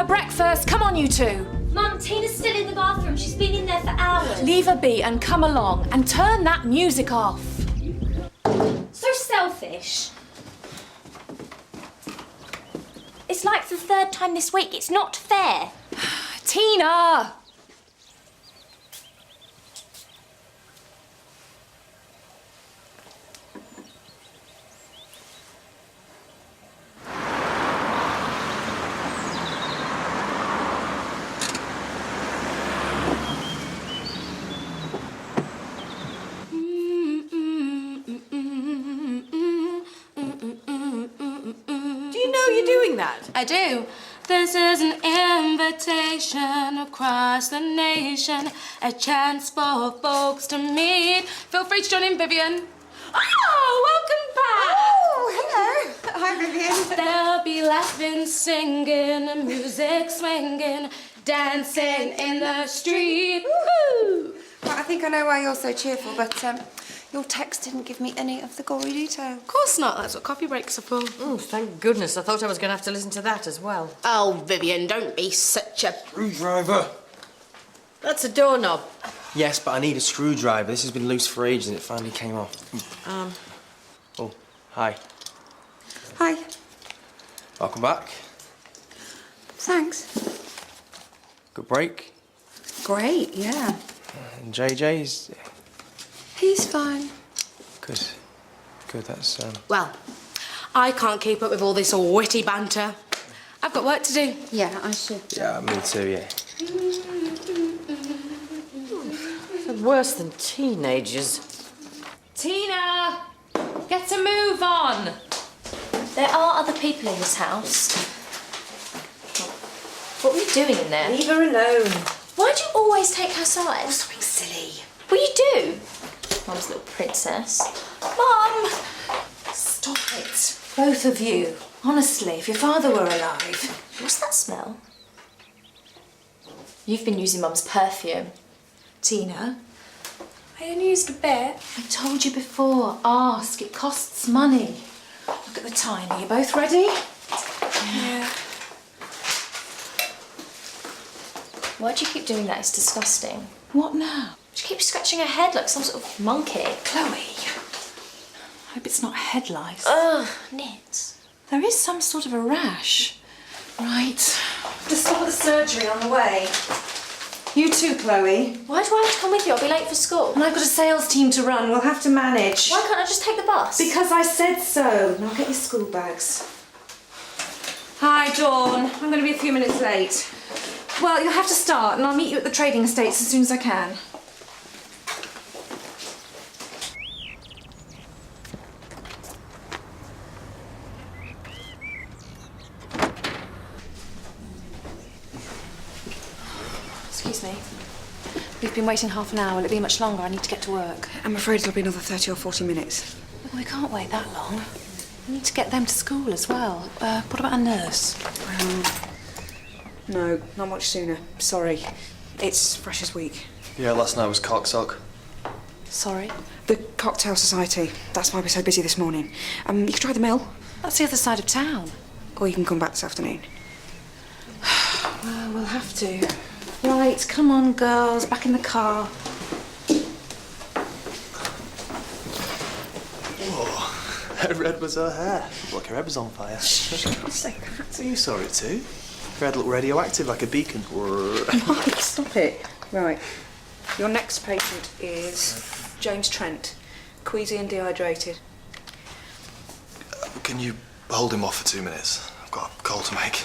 her breakfast. Come on, you two. Mum, Tina's still in the bathroom. She's been in there for hours. Leave her be and come along and turn that music off. So selfish. It's like the third time this week. It's not fair. Tina! That? I do. This is an invitation across the nation, a chance for folks to meet. Feel free to join in, Vivian. Oh, welcome back. Oh, hello. Hi, Vivian. They'll be laughing, singing, music swinging, dancing in the street. Woo! Well, I think I know why you're so cheerful, but your text didn't give me any of the gory detail. Of course not. That's what coffee breaks are for. Oh, thank goodness. I thought I was going to have to listen to that as well. Oh, Vivian, don't be such a... Screwdriver. That's a doorknob. Yes, but I need a screwdriver. This has been loose for ages and it finally came off. Oh, hi. Hi. Welcome back. Thanks. Good break. Great, yeah. And JJ's... He's fine. Good. Good, that's... Well, I can't keep up with all this witty banter. I've got work to do. Yeah, I should. Yeah, me too, yeah. They're worse than teenagers. Tina! Get a move on! There are other people in this house. What were you doing in there? Leave her alone. Why do you always take her side? Something silly. Well, you do. Mum's little princess. Mum! Stop it. Both of you. Honestly, if your father were alive. What's that smell? You've been using Mum's perfume. Tina, I only used a bit. I told you before, ask. It costs money. Look at the time. Are you both ready? Yeah. Why do you keep doing that? It's disgusting. What now? She keeps scratching her head like some sort of monkey. Chloe. Hope it's not head lice. Ugh, nits. There is some sort of a rash. Right. Just stop at the surgery on the way. You too, Chloe. Why do I have to come with you? I'll be late for school. And I've got a sales team to run. We'll have to manage. Why can't I just take the bus? Because I said so. Now get your school bags. Hi, Dawn. I'm going to be a few minutes late. Well, you'll have to start, and I'll meet you at the trading estates as soon as I can. Excuse me. We've been waiting half an hour. Will it be much longer? I need to get to work. I'm afraid it'll be another 30 or 40 minutes. Well, we can't wait that long. We need to get them to school as well. What about a nurse? No, not much sooner. Sorry. It's Freshers' Week. Yeah, last night was cocksock. Sorry? The Cocktail Society. That's why we're so busy this morning. You could try the mill, That's the other side of town. or you can come back this afternoon. Well, we'll have to. Right, come on, girls. Back in the car. Oh, how red was her hair? Look, her head was on fire. Say that. So you saw it too? Her head looked radioactive like a beacon. Mike, stop it. Right. Your next patient is James Trent, queasy and dehydrated. Can you hold him off for 2 minutes? I've got a call to make.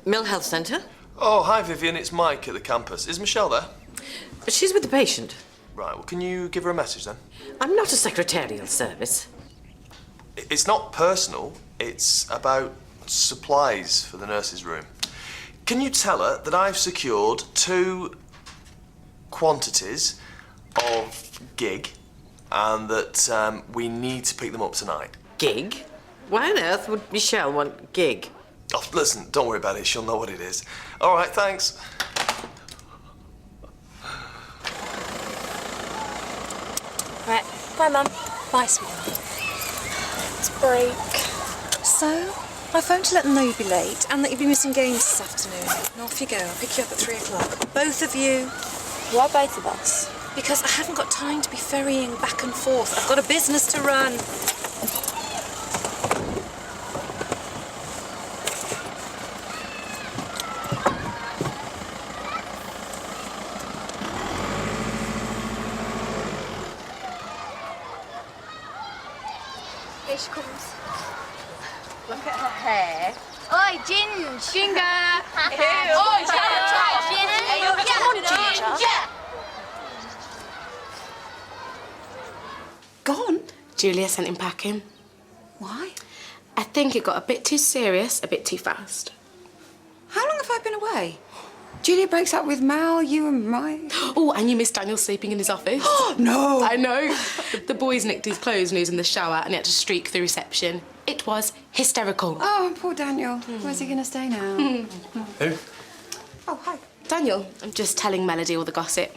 Mill Health Centre? Oh, hi Vivian, it's Mike at the campus. Is Michelle there? She's with the patient. Right, well, can you give her a message then? I'm not a secretarial service. It's not personal, it's about supplies for the nurse's room. Can you tell her that I've secured 2 quantities of gig and that we need to pick them up tonight? Gig? Why on earth would Michelle want gig? Oh, listen, don't worry about it, she'll know what it is. All right, thanks. Right, bye, Mum. Bye, sweetheart. It's break. So, I phoned to let them know you'd be late and that you'd be missing games this afternoon. And off you go. I'll pick you up at 3 o'clock. Both of you. Why both of us? Because I haven't got time to be ferrying back and forth. I've got a business to run. Here she comes. Look at her hair. Oi, Ginge! Ginger! Oi, Ginger! Come on, Ginger! Gone? Julia sent him packing. Why? I think it got a bit too serious, a bit too fast. How long have I been away? Julia breaks up with Mal, you and my... Oh, and you missed Daniel sleeping in his office. No! I know. The boys nicked his clothes when he was in the shower and he had to streak through reception. It was hysterical. Oh, poor Daniel. Where's he going to stay now? Who? Oh, hi. Daniel, I'm just telling Melody all the gossip.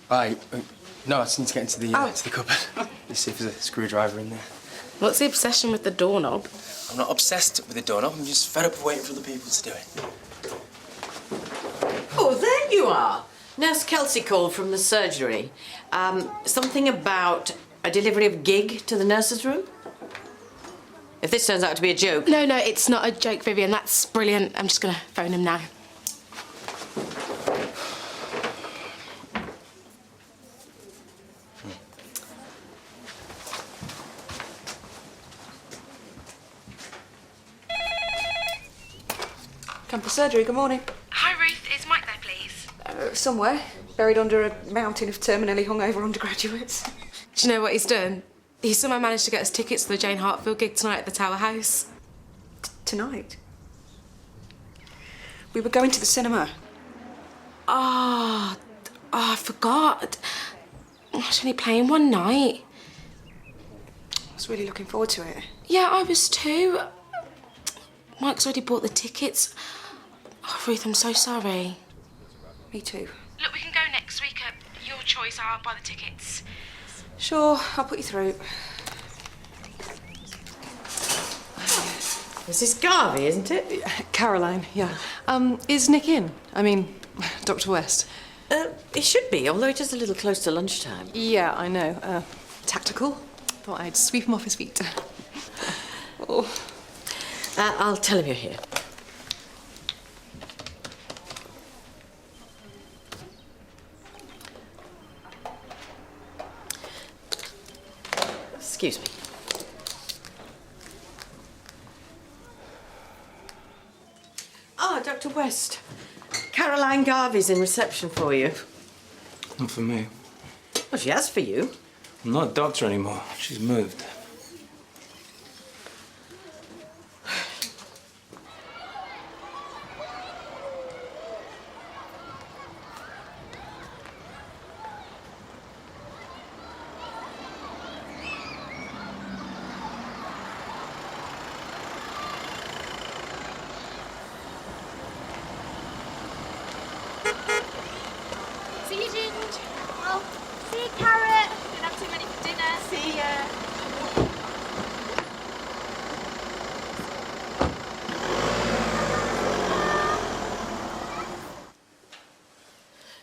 Hi. No, I just need to get into the cupboard. Let's see if there's a screwdriver in there. What's the obsession with the doorknob? I'm not obsessed with the doorknob. I'm just fed up of waiting for other people to do it. Oh, there you are. Nurse Kelsey called from the surgery. Something about a delivery of gig to the nurse's room? If this turns out to be a joke... No, it's not a joke, Vivian. That's brilliant. I'm just going to phone him now. Campus surgery, good morning. Hi, Ruth. Is Mike there, please? Somewhere, buried under a mountain of terminally hungover undergraduates. Do you know what he's done? He somehow managed to get us tickets to the Jane Hartfield gig tonight at the Tower House. Tonight? We were going to the cinema. Oh, I forgot. I was only playing one night. I was really looking forward to it. Yeah, I was too. Mike's already bought the tickets. Oh, Ruth, I'm so sorry. Me too. Look, we can go next week at your choice. I'll buy the tickets. Sure, I'll put you through. Mrs. Garvey, isn't it? Caroline, yeah. Is Nick in? I mean, Dr. West. It should be, although it is a little close to lunchtime. Yeah, I know. Tactical. Thought I'd sweep him off his feet. Oh. I'll tell him you're here. Excuse me. Ah, Dr. West. Caroline Garvey's in reception for you. Not for me. Well, she has for you. I'm not a doctor anymore. She's moved. See you, Ginge. Oh, see you, Carrot. Didn't have too many for dinner. See ya.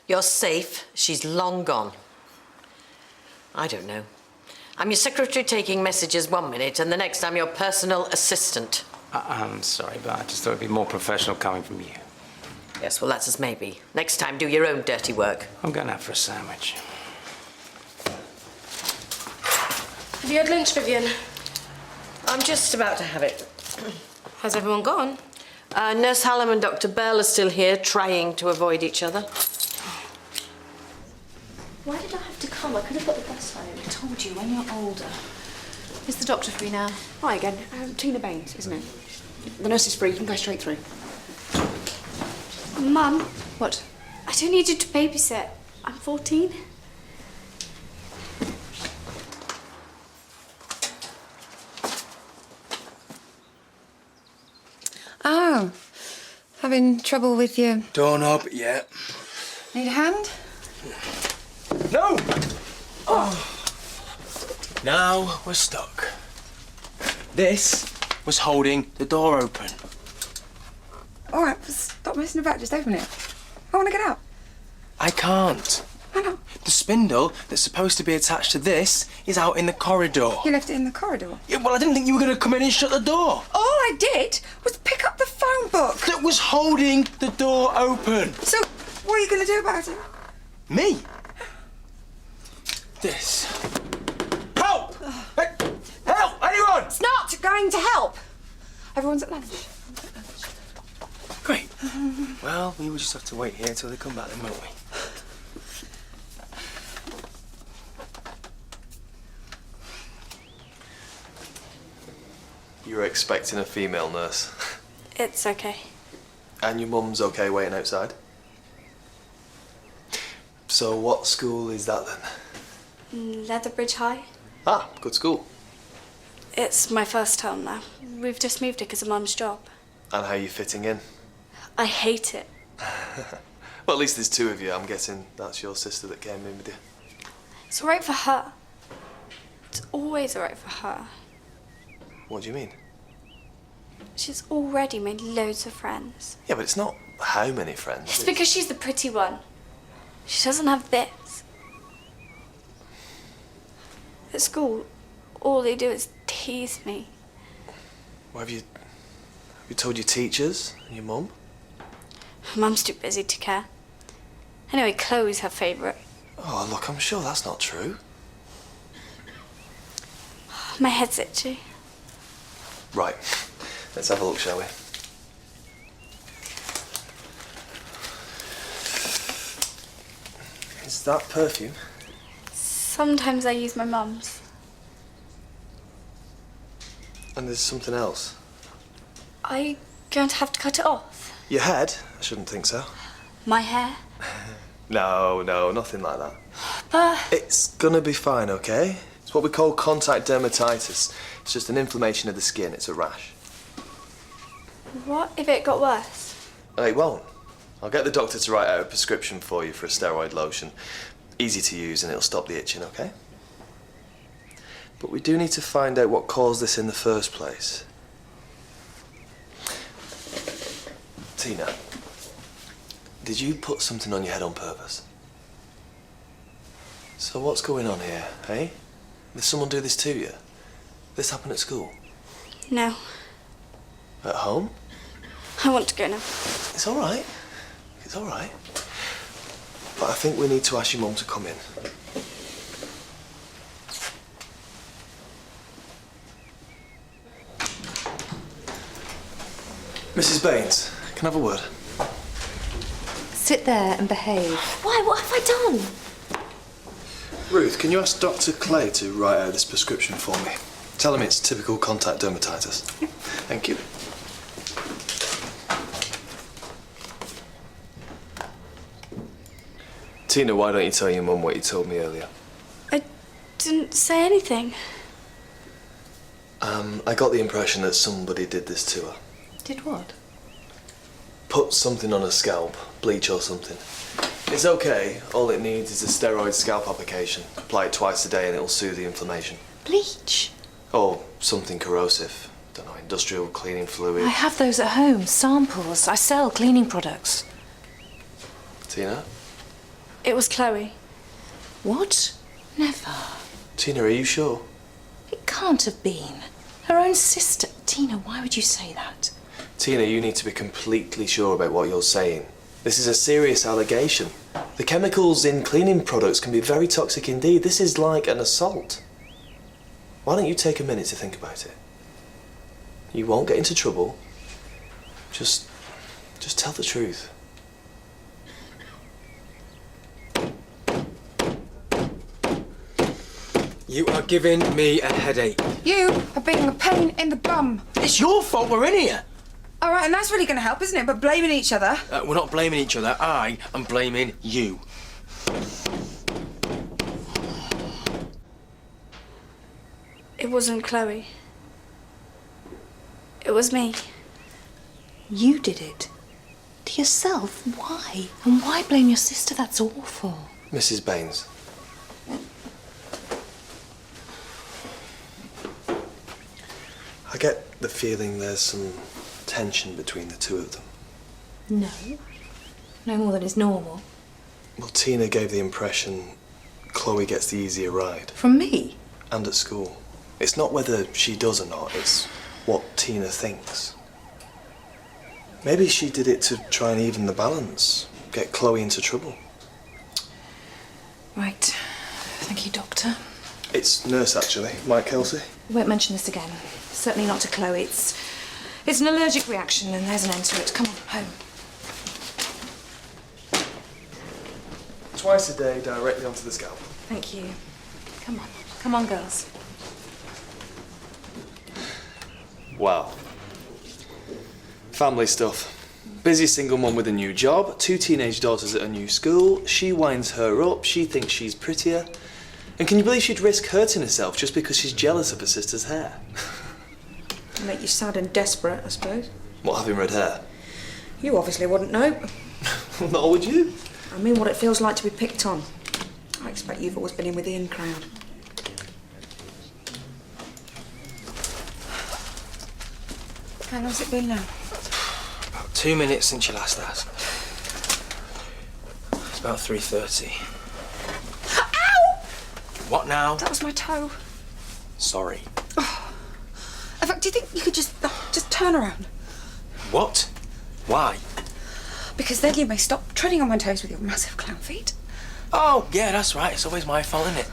You're safe. She's long gone. I don't know. I'm your secretary taking messages 1 minute, and the next I'm your personal assistant. I'm sorry, but I just thought it'd be more professional coming from you. Yes, well, that's as maybe. Next time, do your own dirty work. I'm going out for a sandwich. Have you had lunch, Vivian? I'm just about to have it. Has everyone gone? Nurse Hallam and Dr. Bell are still here, trying to avoid each other. Why did I have to come? I could have got the bus home. I told you, when you're older. Is the doctor free now? Hi again. Tina Baines, isn't it? The nurse is free. You can go straight through. Mum, What? I don't need you to babysit. I'm 14. Oh, having trouble with your... Doorknob, yeah. Need a hand? No! Now we're stuck. This was holding the door open. All right, stop messing about. Just open it. I want to get out. I can't. Why not? The spindle that's supposed to be attached to this is out in the corridor. You left it in the corridor. Yeah, well, I didn't think you were going to come in and shut the door. All I did was pick up the phone book. That was holding the door open. So, what are you going to do about it? Me? This. Help! Hey, help! Anyone! It's not going to help. Everyone's at lunch. Great. Well, we will just have to wait here till they come back then, won't we? You were expecting a female nurse. It's okay. And your mum's okay waiting outside? So what school is that then? Leatherbridge High. Ah, good school. It's my first term now. We've just moved it because of Mum's job. And how are you fitting in? I hate it. Well, at least there's two of you. I'm guessing that's your sister that came in with you. It's all right for her. It's always all right for her. What do you mean? She's already made loads of friends. Yeah, but it's not how many friends. It's because she's the pretty one. She doesn't have this. At school, all they do is tease me. Well, have you told your teachers and your mum? Mum's too busy to care. Anyway, Chloe's her favourite. Oh, look, I'm sure that's not true. My head's itchy. Right, let's have a look, shall we? Is that perfume? Sometimes I use my mum's. And there's something else. Are you going to have to cut it off? Your head? I shouldn't think so. My hair? No, nothing like that. But It's gonna be fine, okay? It's what we call contact dermatitis. It's just an inflammation of the skin. It's a rash. what if it got worse? It won't. I'll get the doctor to write out a prescription for you for a steroid lotion. Easy to use and it'll stop the itching, okay? But we do need to find out what caused this in the first place. Tina, did you put something on your head on purpose? So what's going on here, eh? Did someone do this to you? This happened at school? No, At home? I want to go now. It's all right. It's all right. But I think we need to ask your mum to come in. Mrs. Baines, can I have a word? Sit there and behave. Why? What have I done? Ruth, can you ask Dr. Clay to write out this prescription for me? Tell him it's typical contact dermatitis. Thank you. Tina, why don't you tell your mum what you told me earlier? I didn't say anything. I got the impression that somebody did this to her. Did what? Put something on her scalp, bleach or something. It's okay. All it needs is a steroid scalp application. Apply it twice a day and it'll soothe the inflammation. Bleach. Or something corrosive. Don't know, industrial cleaning fluid. I have those at home. Samples. I sell cleaning products. Tina? It was Chloe. What? Never. Tina, are you sure? It can't have been. Her own sister. Tina, why would you say that? Tina, you need to be completely sure about what you're saying. This is a serious allegation. The chemicals in cleaning products can be very toxic indeed. This is like an assault. Why don't you take a minute to think about it? You won't get into trouble. Just tell the truth. You are giving me a headache. You are being a pain in the bum. It's your fault we're in here. All right, and that's really going to help, isn't it? But blaming each other. We're not blaming each other. I am blaming you. It wasn't Chloe. It was me. You did it. To yourself? Why? And why blame your sister? That's awful. Mrs. Baines, get the feeling there's some tension between the two of them. No. No more than is normal. Well, Tina gave the impression Chloe gets the easier ride. From me? And at school. It's not whether she does or not, it's what Tina thinks. Maybe she did it to try and even the balance, get Chloe into trouble. Right. Thank you, Doctor. It's Nurse, actually. Mike Kelsey. We won't mention this again. Certainly not to Chloe. It's an allergic reaction and there's an end to it. Come on, home. Twice a day, directly onto the scalp. Thank you. Come on. Come on, girls. Wow. Family stuff. Busy single mum with a new job, 2 teenage daughters at a new school. She winds her up, she thinks she's prettier. And can you believe she'd risk hurting herself just because she's jealous of her sister's hair? Make you sad and desperate, I suppose. What, having red hair? You obviously wouldn't know. Nor would you. I mean what it feels like to be picked on. I expect you've always been in with the in crowd. How long's it been now? About 2 minutes since you last asked. It's about 3:30. Ow! What now? That was my toe. Sorry. In fact, do you think you could just turn around? What? Why? Because then you may stop treading on my toes with your massive clown feet. Oh, yeah, that's right. It's always my fault, isn't it?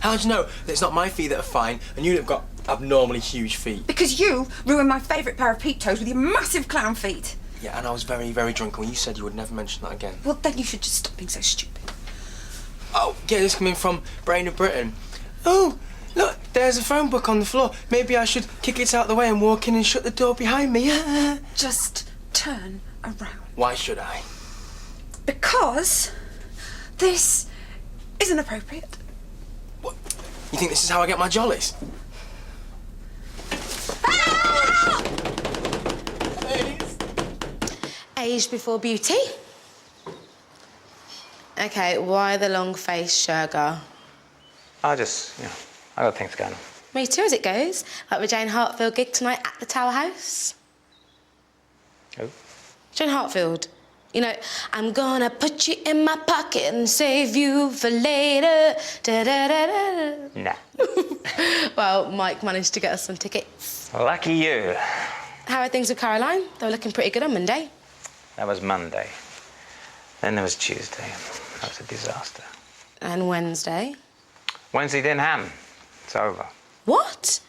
How'd you know that it's not my feet that are fine and you've got abnormally huge feet? Because you ruined my favourite pair of peep toes with your massive clown feet. Yeah, and I was very, very drunk and you said you would never mention that again. Well, then you should just stop being so stupid. Oh, yeah, this coming from Brain of Britain. Oh, look, there's a phone book on the floor. Maybe I should kick it out the way and walk in and shut the door behind me. Just turn around. Why should I? Because this isn't appropriate. What? You think this is how I get my jollies? Age before beauty. Okay, why the long face, sugar? I got things going on. Me too, as it goes. Like the Jane Hartfield gig tonight at the Tower House. Who? Jane Hartfield. You know, I'm gonna put you in my pocket and save you for later. Da da da da. Nah. Well, Mike managed to get us some tickets. Lucky you. How are things with Caroline? They were looking pretty good on Monday. That was Monday. Then there was Tuesday. That was a disaster. And Wednesday. Wednesday didn't happen. It's over. What?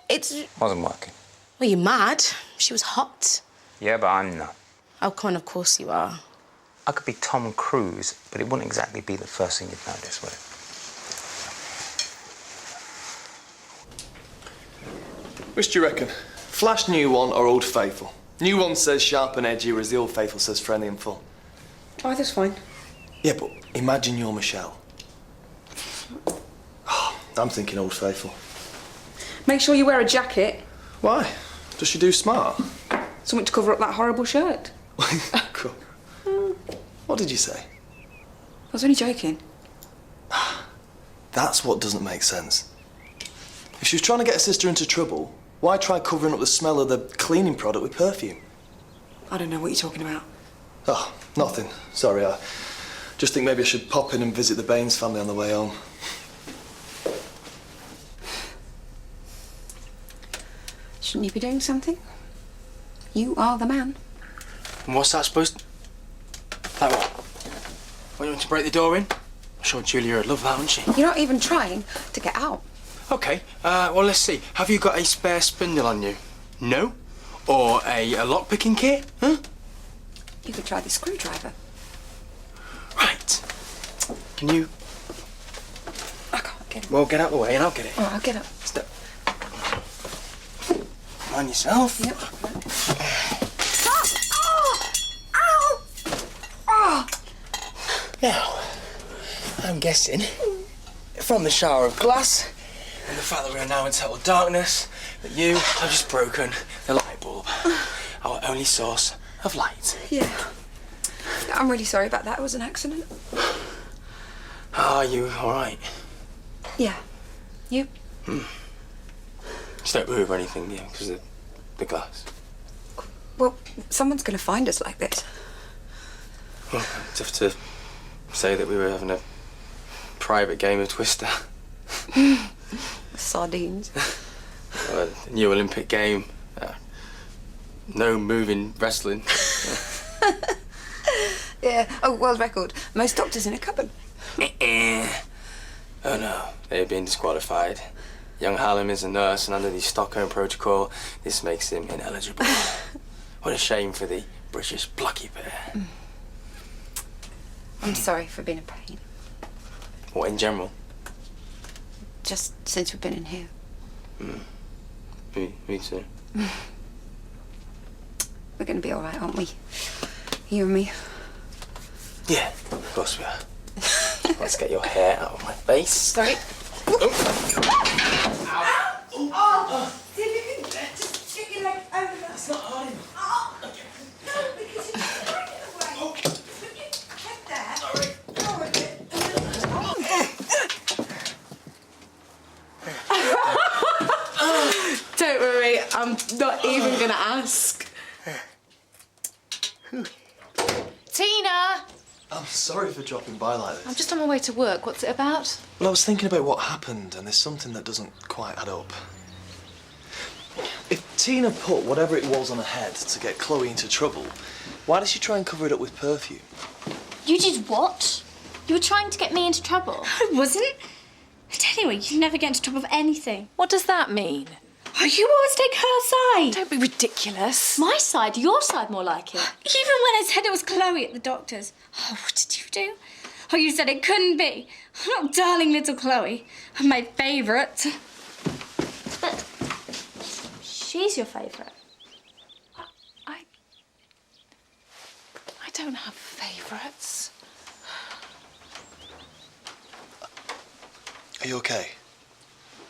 It's... Wasn't working. Were you mad? She was hot. Yeah, but I'm not. Oh, come on, of course you are. I could be Tom Cruise, but it wouldn't exactly be the first thing you'd notice, would it? Which do you reckon? Flash new one or Old Faithful? New one says sharp and edgy, whereas the Old Faithful says friendly and full. Either's fine. Yeah, but imagine you're Michelle. Oh, I'm thinking Old Faithful. Make sure you wear a jacket. Why? Does she do smart? Something to cover up that horrible shirt. Cool. What did you say? I was only joking. That's what doesn't make sense. If she was trying to get her sister into trouble, why try covering up the smell of the cleaning product with perfume? I don't know what you're talking about. Oh, nothing. Sorry, I just think maybe I should pop in and visit the Baines family on the way home. Shouldn't you be doing something? You are the man. And what's that supposed to... Like what? Want you want to break the door in? I'm sure Julia would love that, wouldn't she? You're not even trying to get out. OK, well, let's see. Have you got a spare spindle on you? No? Or a lock-picking kit? Huh? You could try the screwdriver. Right. Can you... I can't get it. Well, get out of the way and I'll get it. Oh, I'll get up. Step. Mind yourself. Yep. Ow! Oh! Now, I'm guessing, from the shower of glass and the fact that we are now in total darkness, that you have just broken the light bulb, our only source of light. Yeah. I'm really sorry about that. It was an accident. Are you all right? Yeah. You? You Just don't move or anything, yeah, because of the glass. Well, someone's going to find us like this. Well, I'd have to say that we were having a private game of Twister. Sardines. A new Olympic game. No moving wrestling. Yeah. Oh, world record. Most doctors in a cupboard. Oh no, they're being disqualified. Young Hallam is a nurse, and under the Stockholm Protocol, this makes him ineligible. What a shame for the British plucky pair. I'm sorry for being a pain. What, in general? Just since we've been in here. Me too. We're going to be all right, aren't we? You and me. Yeah, of course we are. Let's get your hair out of my face. Sorry. See if you can just get your leg over that. It's not hard enough. No, because you're just throwing it away. Put your head there. Lower it. Don't worry, I'm not even gonna ask. Tina! I'm sorry for dropping by like this. I'm just on my way to work. What's it about? Well, I was thinking about what happened, and there's something that doesn't quite add up. If Tina put whatever it was on her head to get Chloe into trouble, why did she try and cover it up with perfume? You did what? You were trying to get me into trouble. I wasn't. Anyway, you never get into trouble with anything. What does that mean? Oh, you always take her side. Don't be ridiculous. My side, your side more like it. Even when I said it was Chloe at the doctor's. Oh, what did you do? Oh, you said it couldn't be. Oh, darling little Chloe. My favourite. But she's your favourite. I don't have favourites. Are you okay?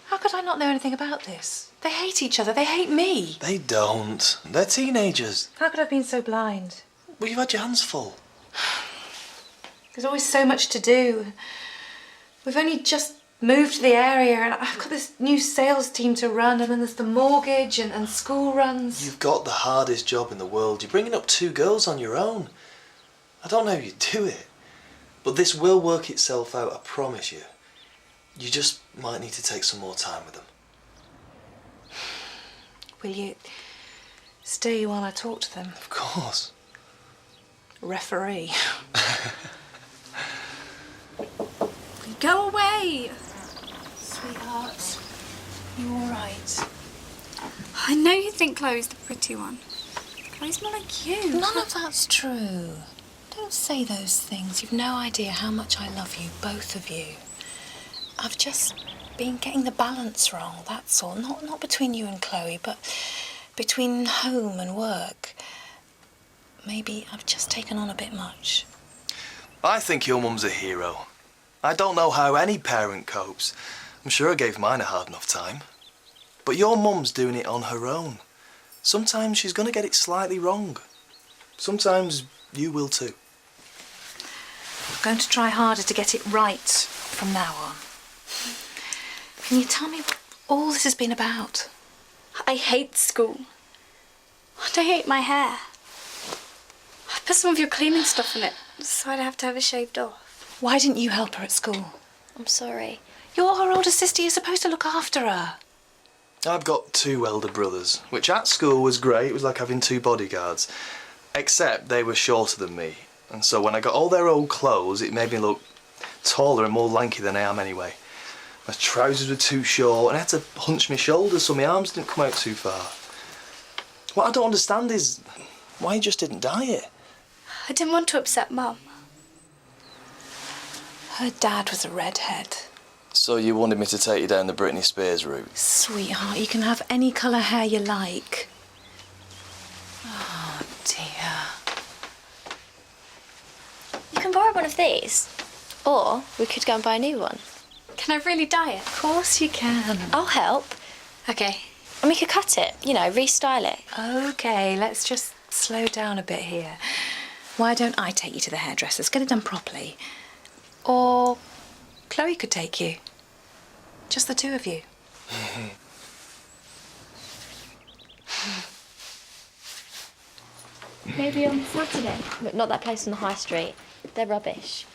How could I not know anything about this? They hate each other. They hate me. They don't. They're teenagers. How could I have been so blind? Well, you've had your hands full. There's always so much to do. We've only just moved to the area and I've got this new sales team to run and then there's the mortgage and school runs. You've got the hardest job in the world. You're bringing up 2 girls on your own. I don't know how you do it, but this will work itself out, I promise you. You just might need to take some more time with them. Will you stay while I talk to them? Of course. Referee. Go away. Sweetheart, you all right? I know you think Chloe's the pretty one. Chloe's more like you. None of that's true. Don't say those things. You've no idea how much I love you, both of you. I've just been getting the balance wrong, that's all. Not between you and Chloe, but between home and work. Maybe I've just taken on a bit much. I think your mum's a hero. I don't know how any parent copes. I'm sure I gave mine a hard enough time. But your mum's doing it on her own. Sometimes she's going to get it slightly wrong. Sometimes you will too. I'm going to try harder to get it right from now on. Can you tell me what all this has been about? I hate school. And I hate my hair. I put some of your cleaning stuff in it, so I'd have to have it shaved off. Why didn't you help her at school? I'm sorry. You're her older sister, you're supposed to look after her. I've got 2 elder brothers, which at school was great. It was like having 2 bodyguards. Except they were shorter than me. And so when I got all their old clothes, it made me look taller and more lanky than I am anyway. My trousers were too short and I had to hunch my shoulders so my arms didn't come out too far. What I don't understand is why you just didn't dye it. I didn't want to upset Mum. Her dad was a redhead. So you wanted me to take you down the Britney Spears route? Sweetheart, you can have any colour hair you like. Oh, dear. You can borrow one of these. Or we could go and buy a new one. Can I really dye it? Of course you can. I'll help. Okay. And we could cut it, you know, restyle it. OK, let's just slow down a bit here. Why don't I take you to the hairdressers, get it done properly? Or Chloe could take you. Just the 2 of you. Maybe on Saturday. But not that place on the high street. They're rubbish.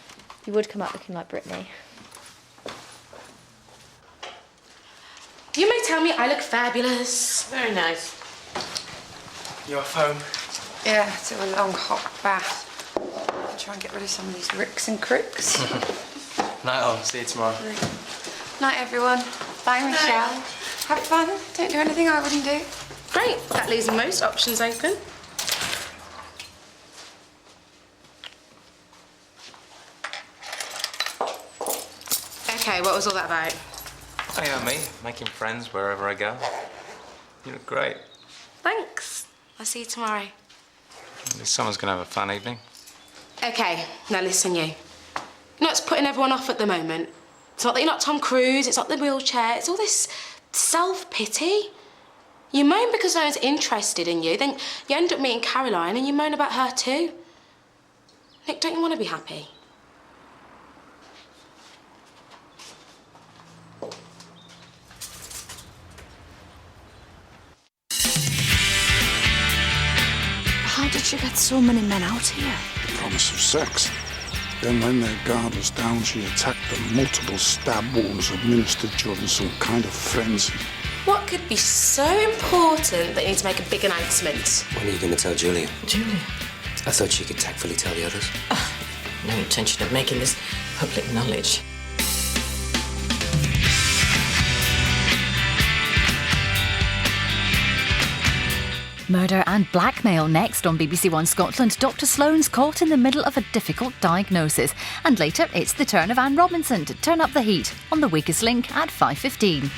You would come out looking like Brittany. You may tell me I look fabulous. Very nice. You off home? Yeah, do a long hot bath. Try and get rid of some of these ricks and cricks. Night on. See you tomorrow. Night, everyone. Bye, Michelle. Have fun. Don't do anything I wouldn't do. Great, that leaves most options open. Okay, what was all that about? Oh, yeah, me, making friends wherever I go. You look great. Thanks. I'll see you tomorrow. At least someone's going to have a fun evening. Okay, now listen, you. You know what's putting everyone off at the moment? It's not that you're not Tom Cruise, it's not the wheelchair, it's all this self-pity. You moan because no one's interested in you, then you end up meeting Caroline and you moan about her too. Nick, don't you want to be happy? How did you get so many men out here? The promise of sex. Then when their guard was down, she attacked them. Multiple stab wounds administered during some kind of frenzy. What could be so important that you need to make a big announcement? When are you going to tell Julia? Julia? I thought she could tactfully tell the others. No intention of making this public knowledge. Murder and blackmail next on BBC1 Scotland. Dr Sloane's caught in the middle of a difficult diagnosis. And later, it's the turn of Anne Robinson to turn up the heat on The Weakest Link at 5:15.